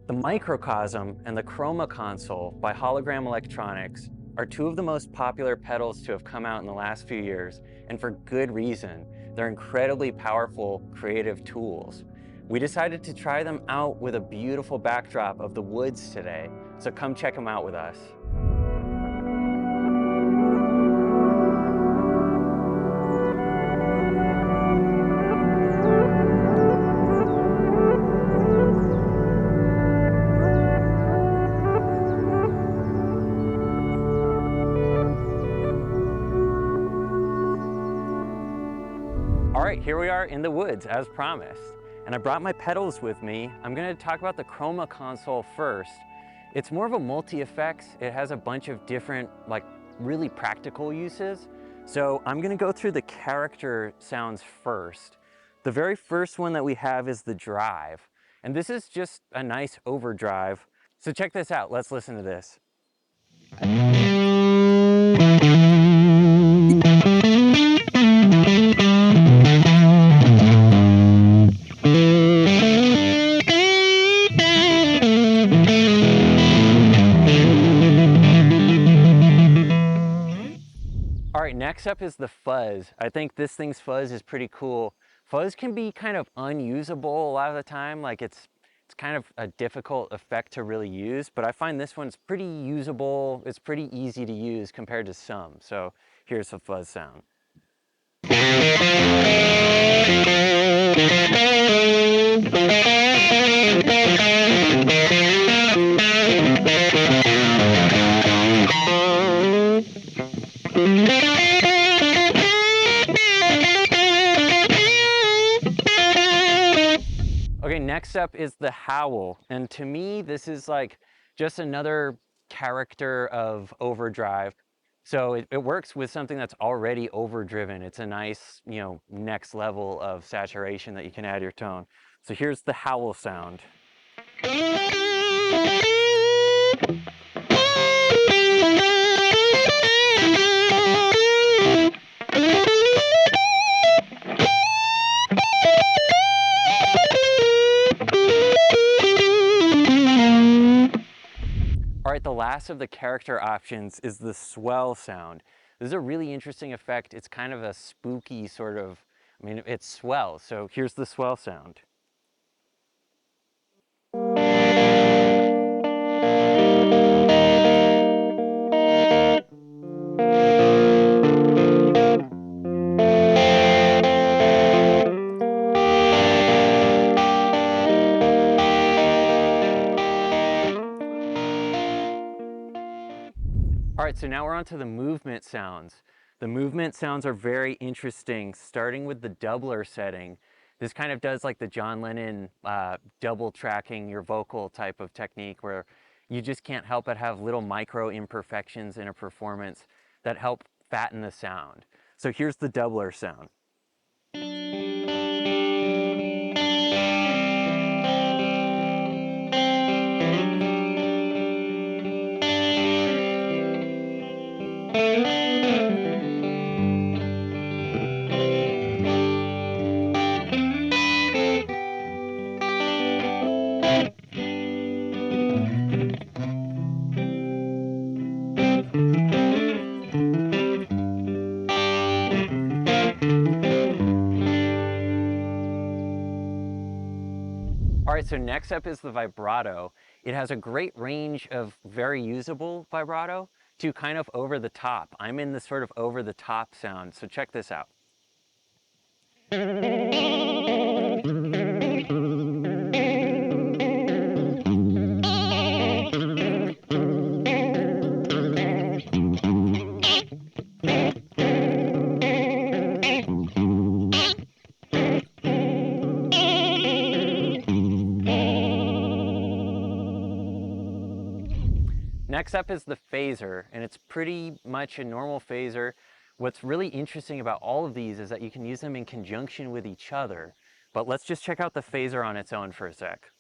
The Microcosm and the Chroma Console by Hologram Electronics are two of the most popular pedals to have come out in the last few years, and for good reason. They're incredibly powerful, creative tools. We decided to try them out with a beautiful backdrop of the woods today, so come check them out with us. All right, here we are in the woods as promised. And I brought my pedals with me. I'm gonna talk about the Chroma Console first. It's more of a multi-effects. It has a bunch of different, really practical uses. So I'm gonna go through the character sounds first. The very first one that we have is the drive. And this is just a nice overdrive. So check this out, let's listen to this. All right, next up is the fuzz. I think this thing's fuzz is pretty cool. Fuzz can be kind of unusable a lot of the time, like it's kind of a difficult effect to really use, but I find this one's pretty usable. It's pretty easy to use compared to some. So here's the fuzz sound. Okay, next up is the howl. And to me, this is like just another character of overdrive. So it works with something that's already overdriven. It's a nice, next level of saturation that you can add your tone. So here's the howl sound. All right, the last of the character options is the swell sound. This is a really interesting effect. It's kind of a spooky sort of, it's swell. So here's the swell sound. All right, so now we're on to the movement sounds. The movement sounds are very interesting, starting with the doubler setting. This kind of does like the John Lennon double tracking your vocal type of technique, where you just can't help but have little micro imperfections in a performance that help fatten the sound. So here's the doubler sound. All right, so next up is the vibrato. It has a great range of very usable vibrato to kind of over the top. I'm in the sort of over the top sound, so check this out. Next up is the phaser, and it's pretty much a normal phaser. What's really interesting about all of these is that you can use them in conjunction with each other. But let's just check out the phaser on its own for a sec.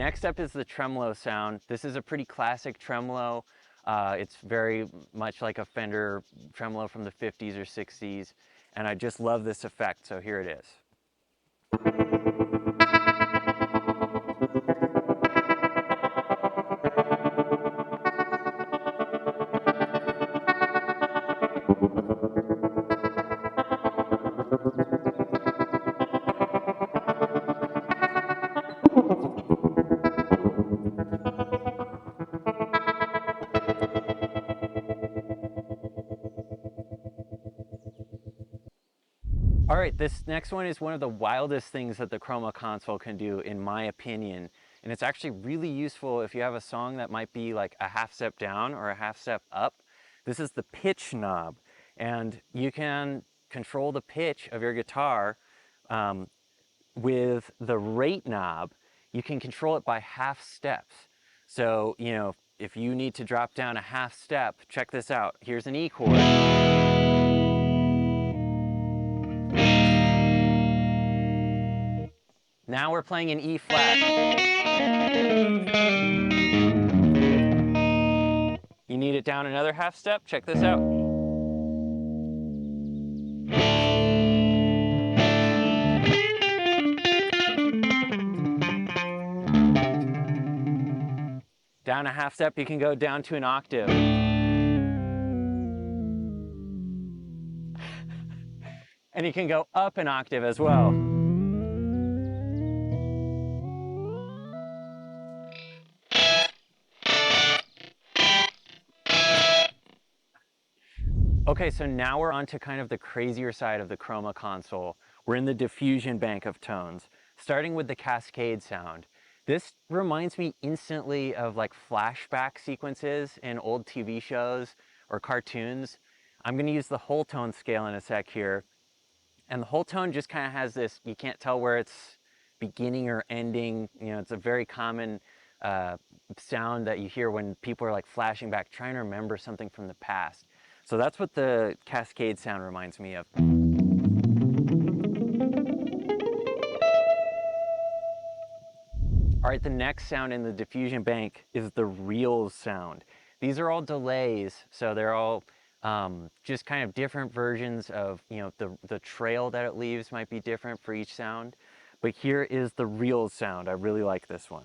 next up is the tremolo sound. This is a pretty classic tremolo. It's very much like a Fender tremolo from the 50s or 60s, and I just love this effect, so here it is. All right, this next one is one of the wildest things that the Chroma Console can do, in my opinion. And it's actually really useful if you have a song that might be like a half step down or a half step up. This is the pitch knob. And you can control the pitch of your guitar with the rate knob. You can control it by half steps. So, you know, if you need to drop down a half step, check this out. Here's an E chord. Now we're playing an E flat. You need it down another half step? Check this out. Down a half step, you can go down to an octave. And you can go up an octave as well. Okay, so now we're on to kind of the crazier side of the Chroma Console. We're in the diffusion bank of tones, starting with the Cascade sound. This reminds me instantly of like flashback sequences in old TV shows or cartoons. I'm going to use the whole tone scale in a sec here. And the whole tone just kind of has this, you can't tell where it's beginning or ending. You know, it's a very common sound that you hear when people are like flashing back, trying to remember something from the past. So that's what the Cascade sound reminds me of. All right, the next sound in the diffusion bank is the reels sound. These are all delays, so they're all just kind of different versions of, you know, the trail that it leaves might be different for each sound. But here is the reels sound. I really like this one.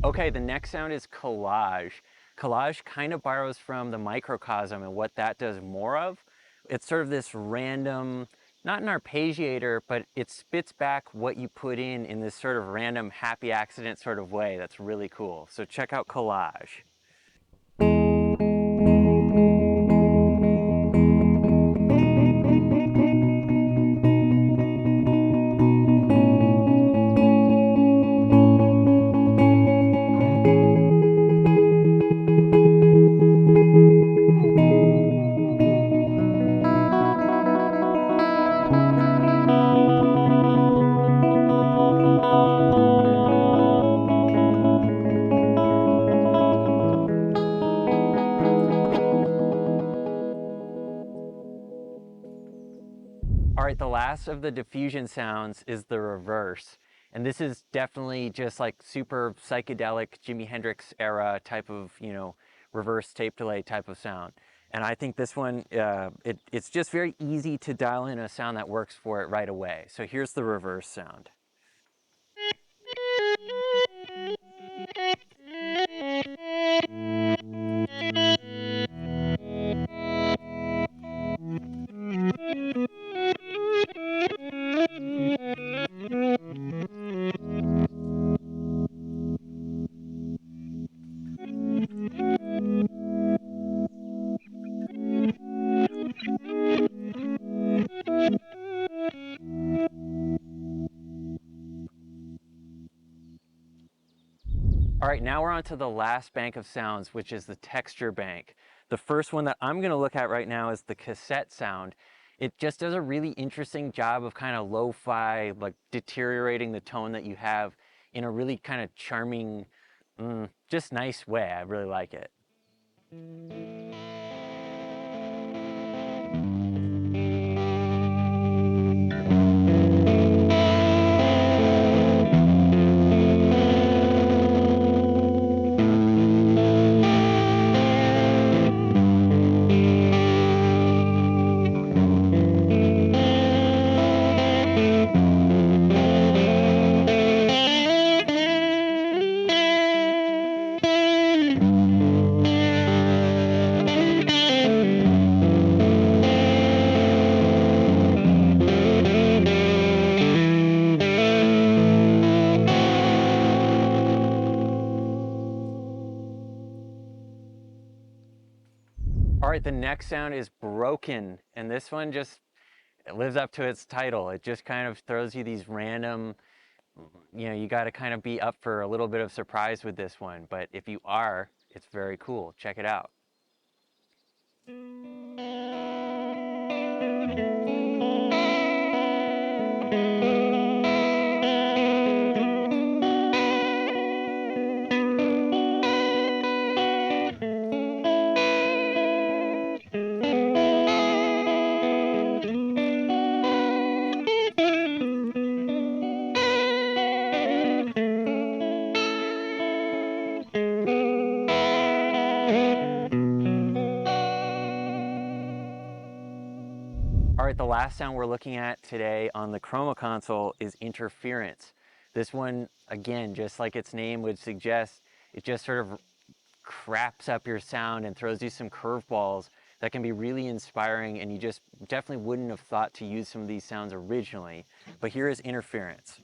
Okay, the next sound is collage. Collage kind of borrows from the microcosm and what that does more of. It's sort of this random, not an arpeggiator, but it spits back what you put in this sort of random happy accident sort of way. That's really cool. So check out collage. All right, the last of the diffusion sounds is the reverse. And this is definitely just like super psychedelic Jimi Hendrix era type of, you know, reverse tape delay type of sound. And I think this one, it's just very easy to dial in a sound that works for it right away. So here's the reverse sound. right, now we're on to the last bank of sounds, which is the texture bank. The first one that I'm gonna look at right now is the cassette sound. It just does a really interesting job of kind of lo-fi, like deteriorating the tone that you have in a really kind of charming, just nice way. I really like it. All right, the next sound is broken, and this one just, it lives up to its title. It just kind of throws you these random, you got to kind of be up for a little bit of surprise with this one, but if you are, it's very cool. Check it out. All right, the last sound we're looking at today on the Chroma Console is interference. This one, again, just like its name would suggest, it just sort of craps up your sound and throws you some curveballs that can be really inspiring, and you just definitely wouldn't have thought to use some of these sounds originally. But here is interference.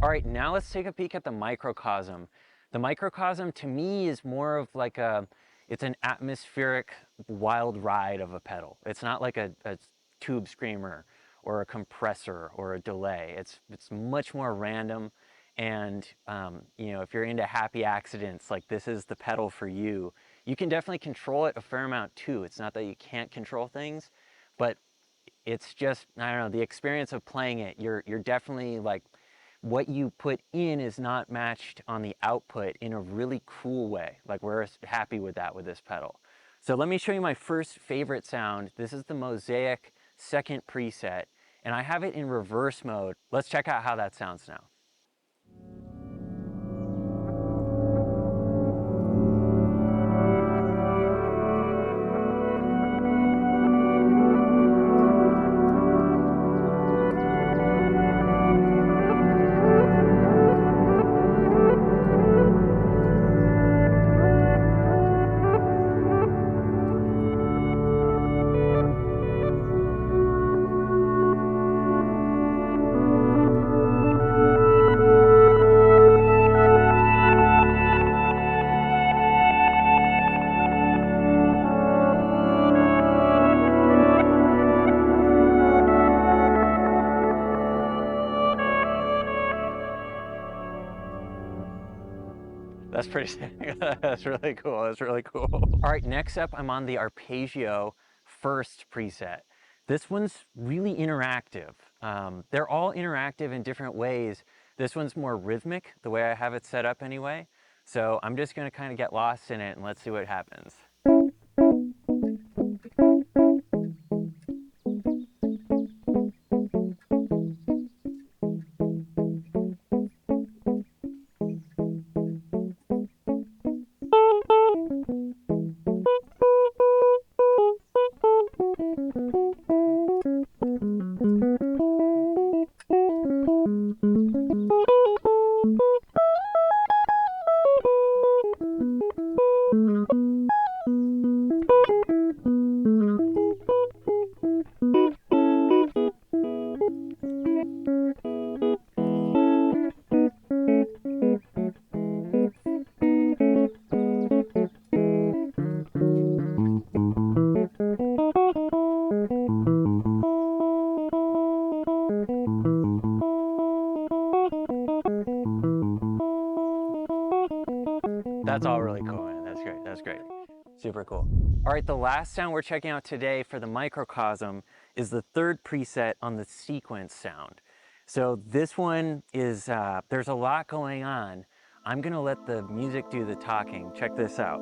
All right, now let's take a peek at the microcosm. The microcosm to me is more of like it's an atmospheric wild ride of a pedal. It's not like a tube screamer or a compressor or a delay. It's much more random, and if you're into happy accidents, like this is the pedal for you. You can definitely control it a fair amount too. It's not that you can't control things, but it's just, I don't know, the experience of playing it, you're definitely like, what you put in is not matched on the output in a really cool way. Like we're happy with that with this pedal. So let me show you my first favorite sound. This is the Mosaic second preset, and I have it in reverse mode. Let's check out how that sounds now. That's pretty sick. That's really cool. That's really cool. All right, next up, I'm on the Arpeggio first preset. This one's really interactive. They're all interactive in different ways. This one's more rhythmic, the way I have it set up anyway. So I'm just gonna kind of get lost in it and let's see what happens. That's all really cool, man. That's great. That's great. Super cool. All right, the last sound we're checking out today for the microcosm is the third preset on the sequence sound. So this one is, there's a lot going on. I'm gonna let the music do the talking. Check this out.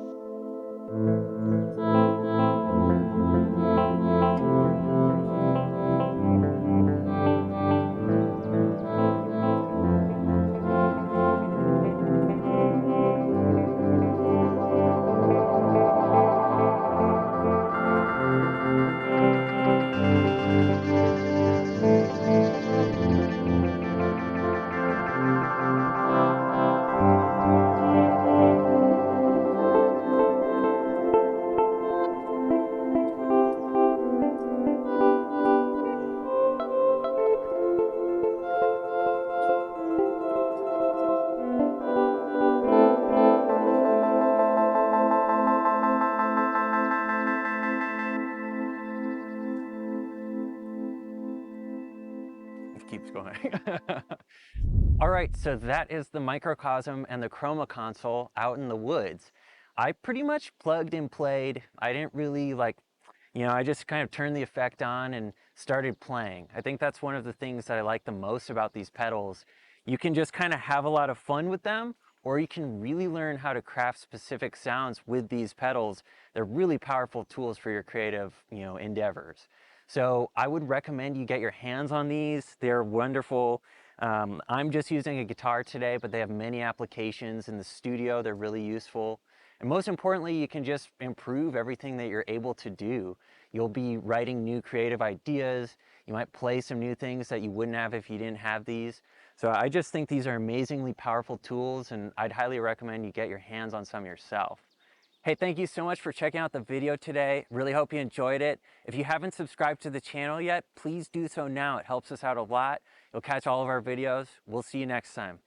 Keeps going. All right, so that is the microcosm and the Chroma Console out in the woods. I pretty much plugged and played. I didn't really I just kind of turned the effect on and started playing. I think that's one of the things that I like the most about these pedals. You can just kind of have a lot of fun with them, or you can really learn how to craft specific sounds with these pedals. They're really powerful tools for your creative, endeavors. So I would recommend you get your hands on these. They're wonderful. I'm just using a guitar today, but they have many applications in the studio. They're really useful. And most importantly, you can just improve everything that you're able to do. You'll be writing new creative ideas. You might play some new things that you wouldn't have if you didn't have these. So I just think these are amazingly powerful tools, and I'd highly recommend you get your hands on some yourself. Hey, thank you so much for checking out the video today. Really hope you enjoyed it. If you haven't subscribed to the channel yet, please do so now. It helps us out a lot. You'll catch all of our videos. We'll see you next time.